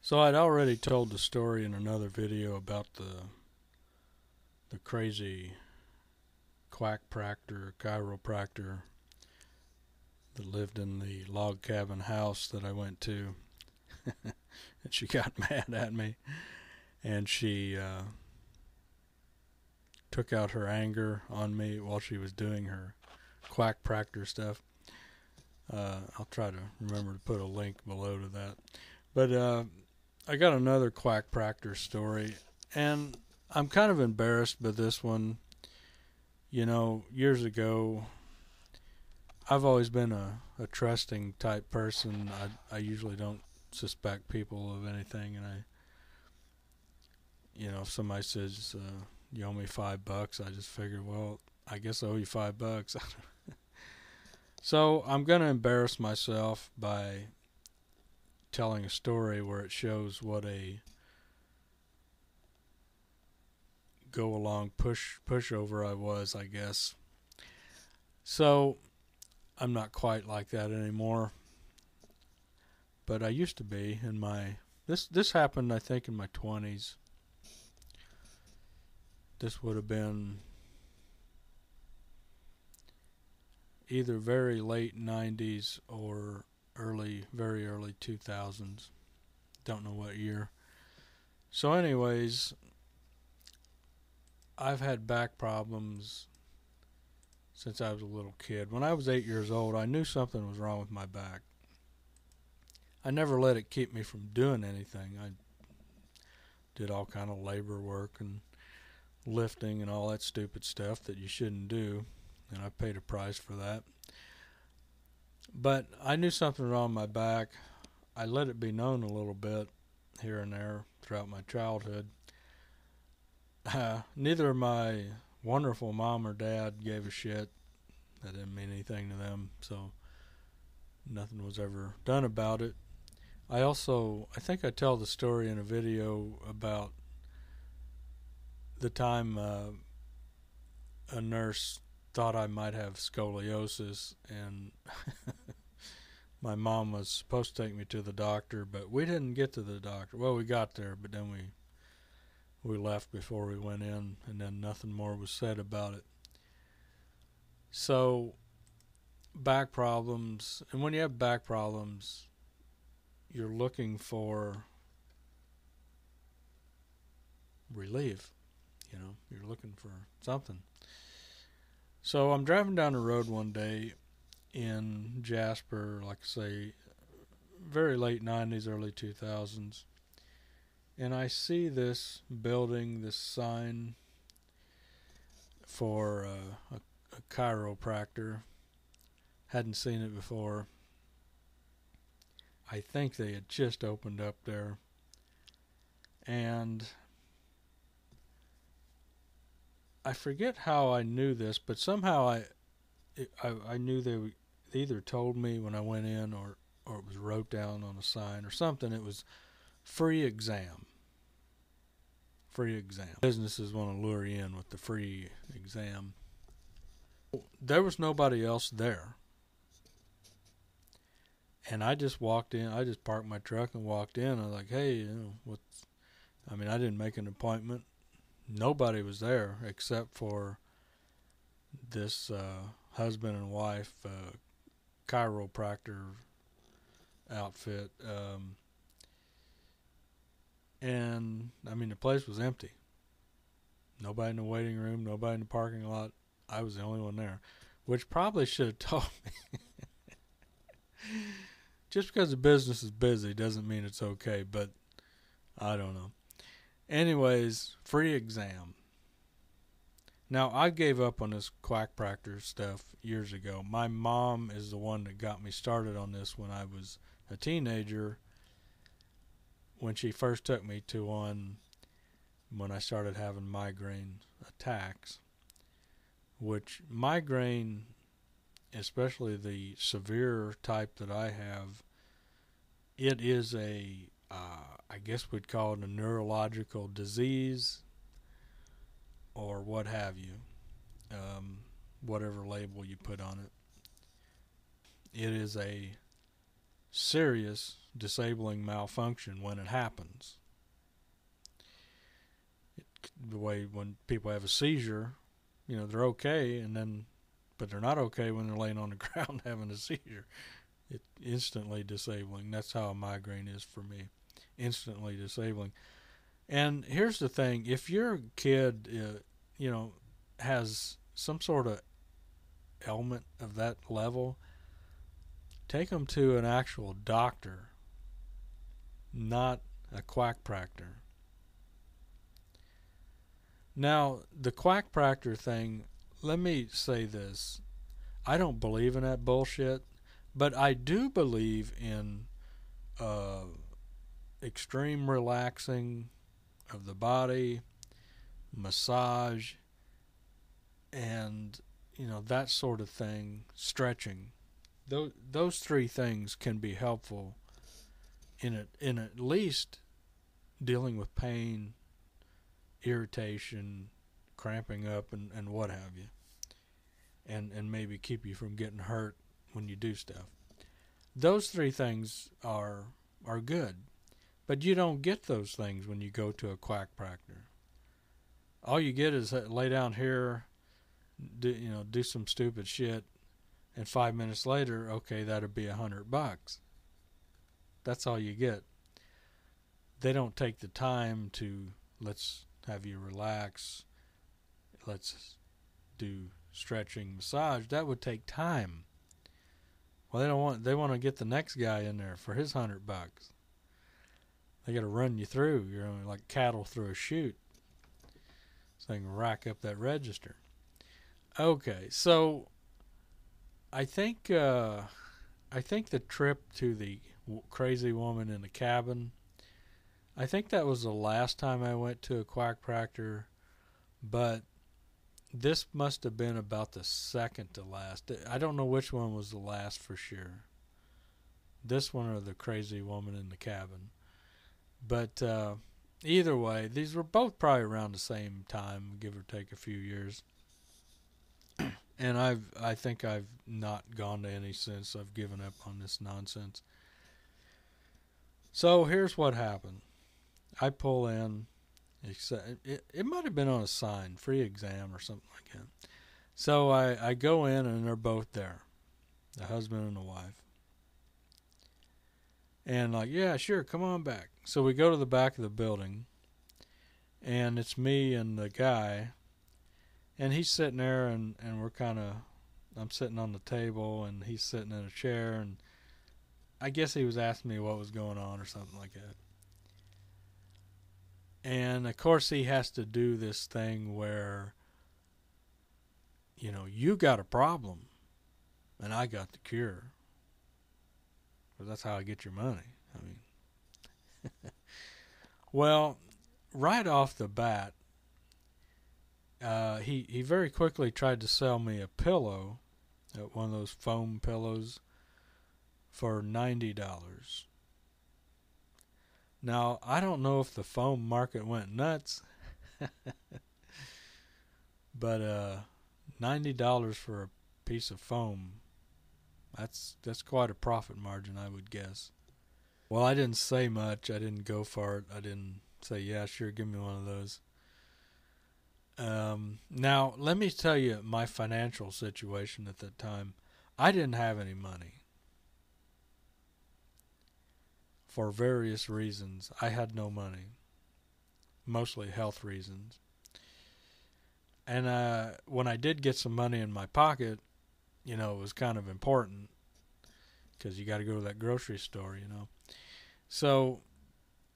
So I'd already told the story in another video about the crazy quack proctor, chiropractor that lived in the log cabin house that I went to, and she got mad at me, and she took out her anger on me while she was doing her quack proctor stuff. I'll try to remember to put a link below to that. But I got another quack proctor story, and I'm kind of embarrassed by this one. You know, years ago, I've always been a trusting type person. I usually don't suspect people of anything, and if somebody says you owe me $5, I just figure, well, I guess I owe you $5. So I'm gonna embarrass myself by telling a story where it shows what a go along pushover I was, I guess. So I'm not quite like that anymore, but I used to be in my this happened, I think, in my 20s. This would have been either very late 90s or very early 2000s. Don't know what year. So anyways, I've had back problems since I was a little kid. When I was 8 years old, I knew something was wrong with my back. I never let it keep me from doing anything. I did all kind of labor work and lifting and all that stupid stuff that you shouldn't do, and I paid a price for that. But I knew something wrong with my back. I let it be known a little bit here and there throughout my childhood. Neither my wonderful mom or dad gave a shit. That didn't mean anything to them, so nothing was ever done about it. I think I tell the story in a video about the time a nurse thought I might have scoliosis, and my mom was supposed to take me to the doctor, but we didn't get to the doctor. Well, we got there, but then we left before we went in, and then nothing more was said about it. So, back problems, and when you have back problems, you're looking for relief. You're looking for something. So I'm driving down the road one day in Jasper, like I say, very late 90s, early 2000s, and I see this building, this sign for a chiropractor. Hadn't seen it before. I think they had just opened up there, and I forget how I knew this, but somehow I knew they either told me when I went in, or it was wrote down on a sign or something. It was free exam. Free exam. Businesses want to lure you in with the free exam. There was nobody else there, and I just walked in. I just parked my truck and walked in. I was like, hey, I didn't make an appointment. Nobody was there except for this husband and wife chiropractor outfit. And the place was empty. Nobody in the waiting room, nobody in the parking lot. I was the only one there, which probably should have told me. Just because the business is busy doesn't mean it's okay, but I don't know. Anyways, free exam. Now, I gave up on this quack proctor stuff years ago. My mom is the one that got me started on this when I was a teenager, when she first took me to one when I started having migraine attacks, which migraine, especially the severe type that I have, it is I guess we'd call it a neurological disease or what have you, whatever label you put on it. It is a serious disabling malfunction when it happens. The way when people have a seizure, they're okay, but they're not okay when they're laying on the ground having a seizure. It's instantly disabling. That's how a migraine is for me. Instantly disabling. And here's the thing: if your kid, has some sort of ailment of that level, take them to an actual doctor, not a quackpractor. Now, the quackpractor thing, let me say this. I don't believe in that bullshit, but I do believe in extreme relaxing of the body, massage, and that sort of thing, stretching. Those three things can be helpful in at least dealing with pain, irritation, cramping up, and what have you, and maybe keep you from getting hurt when you do stuff. Those three things are good, but you don't get those things when you go to a quackpractor. All you get is lay down here, do some stupid shit, and 5 minutes later, okay, that'll be $100. That's all you get. They don't take the time to let's have you relax, let's do stretching, massage. That would take time. Well, they want to get the next guy in there for his $100. They got to run you through. You're like cattle through a chute, so they can rack up that register. Okay, so I think the trip to the crazy woman in the cabin, I think that was the last time I went to a quackpractor, but this must have been about the second to last. I don't know which one was the last for sure. This one or the crazy woman in the cabin. But either way, these were both probably around the same time, give or take a few years. And I think I've not gone to any since. I've given up on this nonsense. So here's what happened. I pull in. It might have been on a sign, free exam or something like that. So I go in and they're both there, the husband and the wife. And like, yeah, sure, come on back. So we go to the back of the building, and it's me and the guy, and he's sitting there, and I'm sitting on the table, and he's sitting in a chair, and I guess he was asking me what was going on or something like that. And of course he has to do this thing where, you got a problem, and I got the cure. Because that's how I get your money. I mean, well, right off the bat, he very quickly tried to sell me a pillow, one of those foam pillows, for $90. Now, I don't know if the foam market went nuts, but $90 for a piece of foam, that's quite a profit margin, I would guess. Well, I didn't say much. I didn't go for it. I didn't say, yeah, sure, give me one of those. Now, let me tell you my financial situation at that time. I didn't have any money. For various reasons, I had no money. Mostly health reasons. And when I did get some money in my pocket, it was kind of important because you got to go to that grocery store, So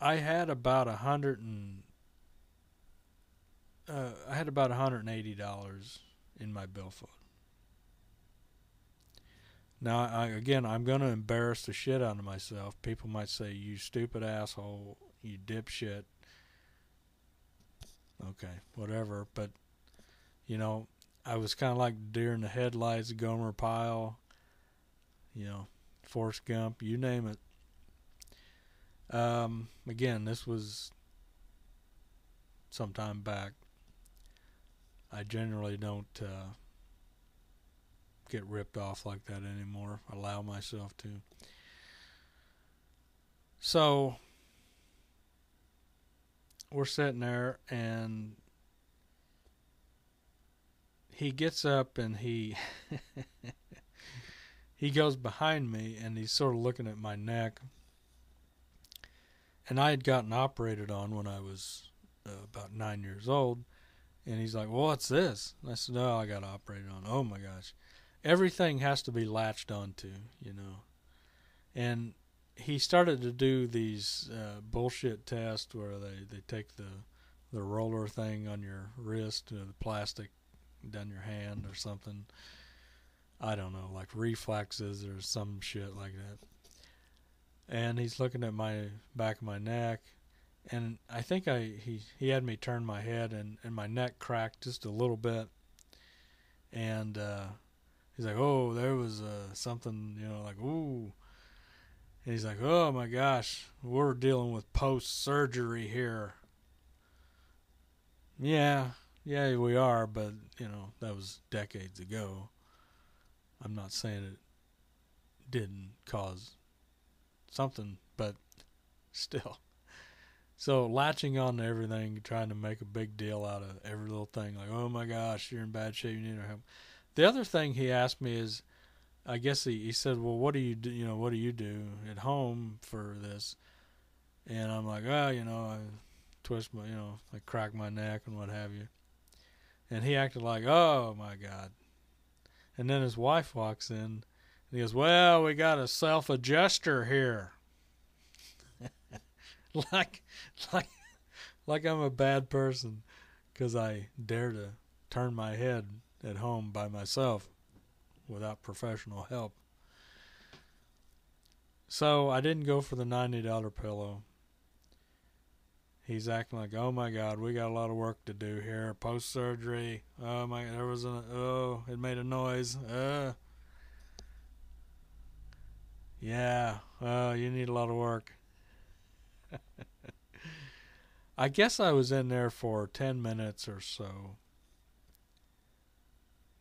I had about $180 in my billfold. Now, I'm going to embarrass the shit out of myself. People might say, you stupid asshole, you dipshit. Okay, whatever. But, I was kind of like deer in the headlights, Gomer Pyle, Forrest Gump, you name it. Again, this was some time back. I generally don't get ripped off like that anymore. Allow myself to. So we're sitting there, and he gets up and he goes behind me, and he's sort of looking at my neck. And I had gotten operated on when I was about 9 years old. And he's like, well, what's this? And I said, no, I got operated on. Oh my gosh. Everything has to be latched onto, you know. And he started to do these bullshit tests where they take the roller thing on your wrist, the plastic down your hand or something. I don't know, like reflexes or some shit like that. And he's looking at my back of my neck, and I think he had me turn my head, and my neck cracked just a little bit, and he's like, oh, there was something, you know, like, ooh. And he's like, oh my gosh, we're dealing with post surgery here. Yeah, yeah, we are, but you know that was decades ago. I'm not saying it didn't cause something, but still. So latching on to everything, trying to make a big deal out of every little thing, like, oh my gosh, you're in bad shape, you need our help. The other thing he asked me is, I guess he said, well, what do you do? You know, what do you do at home for this? And I'm like, oh, you know, I twist my, you know, I crack my neck and what have you. And he acted like, oh my God. And then his wife walks in, and he goes, well, we got a self-adjuster here. like, like, like I'm a bad person because I dare to turn my head at home by myself without professional help. So I didn't go for the $90 pillow. He's acting like, oh my God, we got a lot of work to do here. Post surgery. Oh my, there was it made a noise. Yeah, you need a lot of work. I guess I was in there for 10 minutes or so.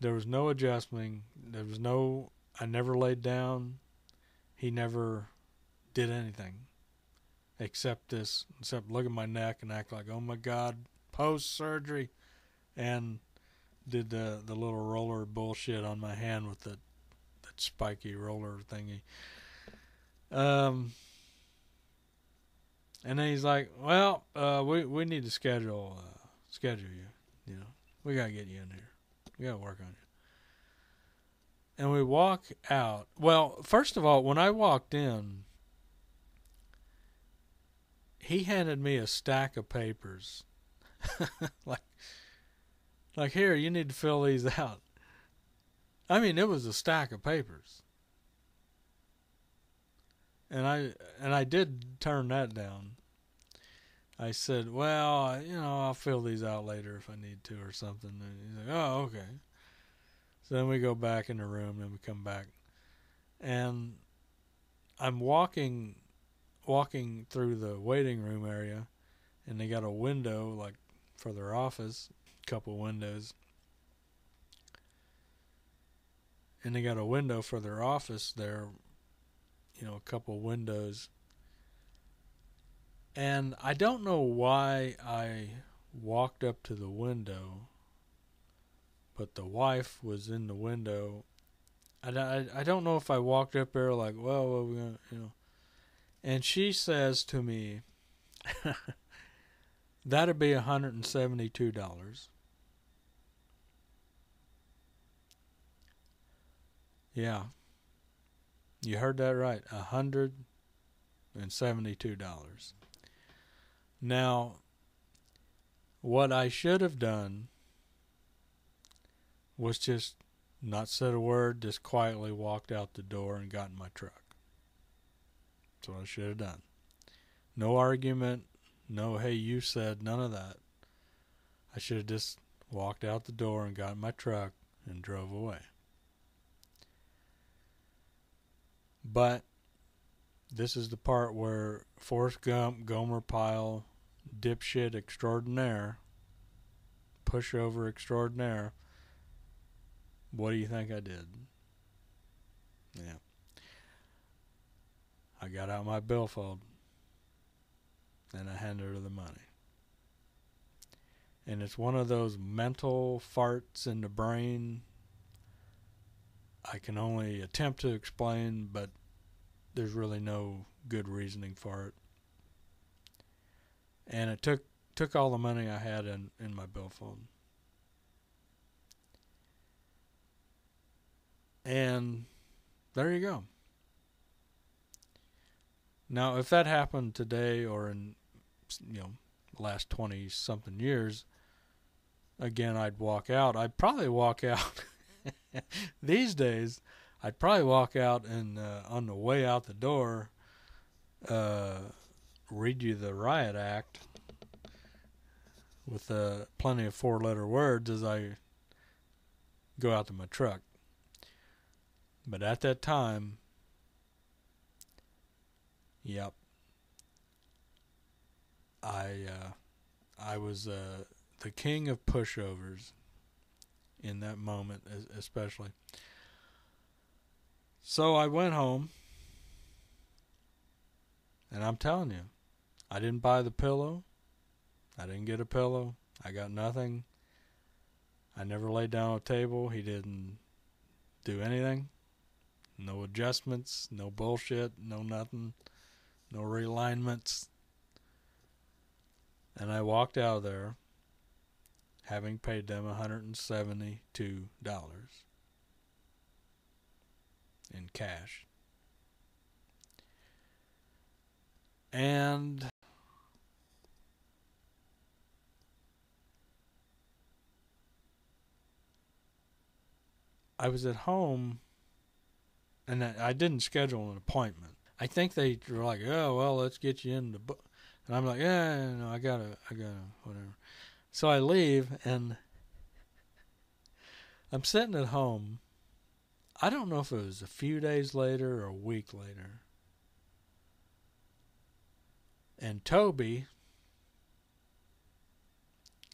There was no adjusting. I never laid down. He never did anything except look at my neck and act like, oh my God, post surgery, and did the little roller bullshit on my hand with that spiky roller thingy. And then he's like, well, we need to schedule you. You know, we gotta get you in here. We gotta work on you. And we walk out. Well, first of all, when I walked in, he handed me a stack of papers. like here, you need to fill these out. I mean, it was a stack of papers. And I did turn that down. I said, well, you know, I'll fill these out later if I need to or something. And he's like, oh, okay. So then we go back in the room and we come back. And I'm walking through the waiting room area, and they got a window like for their office, a couple windows. And they got a window for their office there, you know, a couple windows. And I don't know why I walked up to the window, but the wife was in the window. I don't know if I walked up there like, well, what are we gonna, you know. And she says to me, that'd be $172. Yeah, you heard that right, $172. Now, what I should have done was just not said a word, just quietly walked out the door and got in my truck. That's what I should have done. No argument, no, hey, you said, none of that. I should have just walked out the door and got in my truck and drove away. But this is the part where Forrest Gump, Gomer Pyle, dipshit extraordinaire, pushover extraordinaire, what do you think I did? Yeah. I got out my billfold. and I handed her the money. And it's one of those mental farts in the brain I can only attempt to explain, but there's really no good reasoning for it. And it took all the money I had in my billfold. And there you go. Now, if that happened today or in, the last 20-something years, again, I'd walk out. I'd probably walk out these days. I'd probably walk out and on the way out the door, read you the riot act with plenty of 4-letter words as I go out to my truck. But at that time, yep, I was the king of pushovers in that moment, especially. So I went home, and I'm telling you, I didn't buy the pillow. I didn't get a pillow. I got nothing. I never laid down on a table. He didn't do anything. No adjustments, no bullshit, no nothing, no realignments. And I walked out of there having paid them $172 in cash. And I was at home, and I didn't schedule an appointment. I think they were like, oh, well, let's get you in the book. And I'm like, yeah, no, I gotta, whatever. So I leave, and I'm sitting at home. I don't know if it was a few days later or a week later. And Toby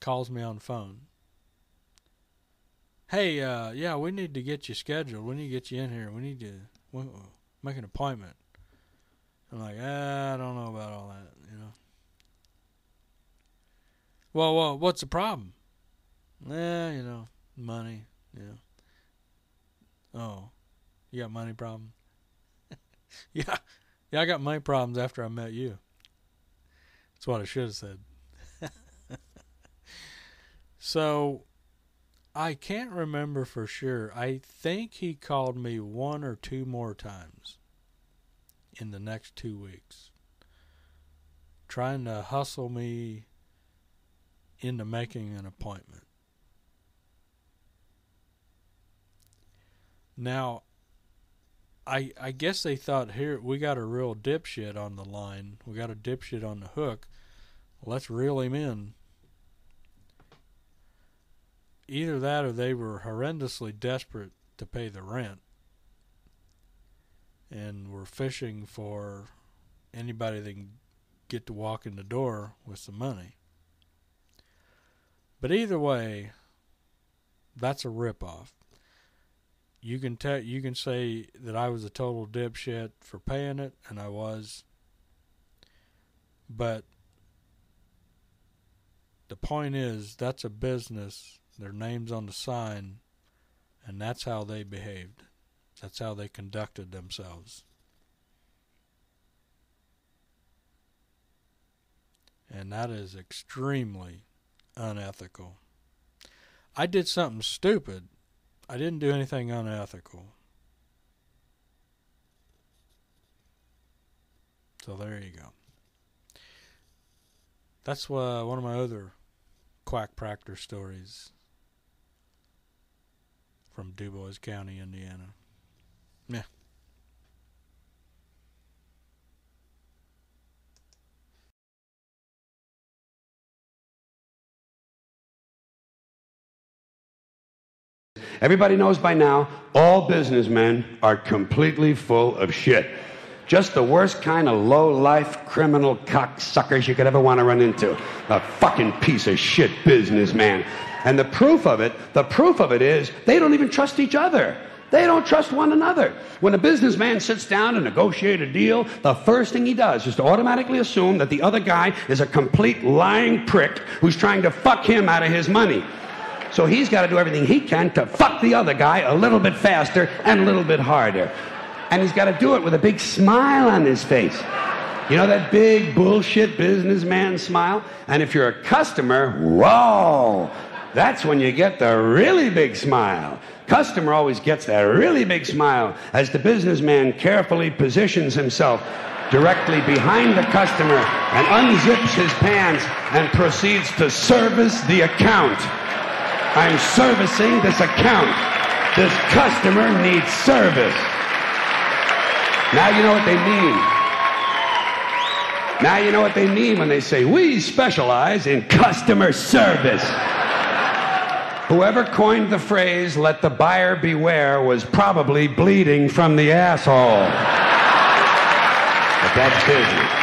calls me on the phone. Hey, yeah, we need to get you scheduled. We need to get you in here. We need to make an appointment. I'm like, I don't know about all that, Well, what's the problem? Money, Oh, you got money problems? Yeah, I got money problems after I met you. That's what I should have said. So, I can't remember for sure. I think he called me 1 or 2 more times in the next 2 weeks, trying to hustle me into making an appointment. Now, I guess they thought, here, we got a real dipshit on the line. We got a dipshit on the hook. Let's reel him in. Either that or they were horrendously desperate to pay the rent and were fishing for anybody they can get to walk in the door with some money. But either way, that's a ripoff. You can say that I was a total dipshit for paying it, and I was. But the point is, that's a business. Their name's on the sign, and that's how they behaved. That's how they conducted themselves. And that is extremely unethical. I did something stupid. I didn't do anything unethical. So there you go. That's one of my other quack practice stories from DuBois County, Indiana. Yeah. Everybody knows by now, all businessmen are completely full of shit. Just the worst kind of low-life criminal cocksuckers you could ever want to run into. A fucking piece of shit businessman. And the proof of it is they don't even trust each other. They don't trust one another. When a businessman sits down to negotiate a deal, the first thing he does is to automatically assume that the other guy is a complete lying prick who's trying to fuck him out of his money. So he's got to do everything he can to fuck the other guy a little bit faster and a little bit harder. And he's got to do it with a big smile on his face. You know that big bullshit businessman smile? And if you're a customer, whoa, that's when you get the really big smile. Customer always gets that really big smile as the businessman carefully positions himself directly behind the customer and unzips his pants and proceeds to service the account. I'm servicing this account. This customer needs service. Now you know what they mean. Now you know what they mean when they say, we specialize in customer service. Whoever coined the phrase, let the buyer beware, was probably bleeding from the asshole. But that's business.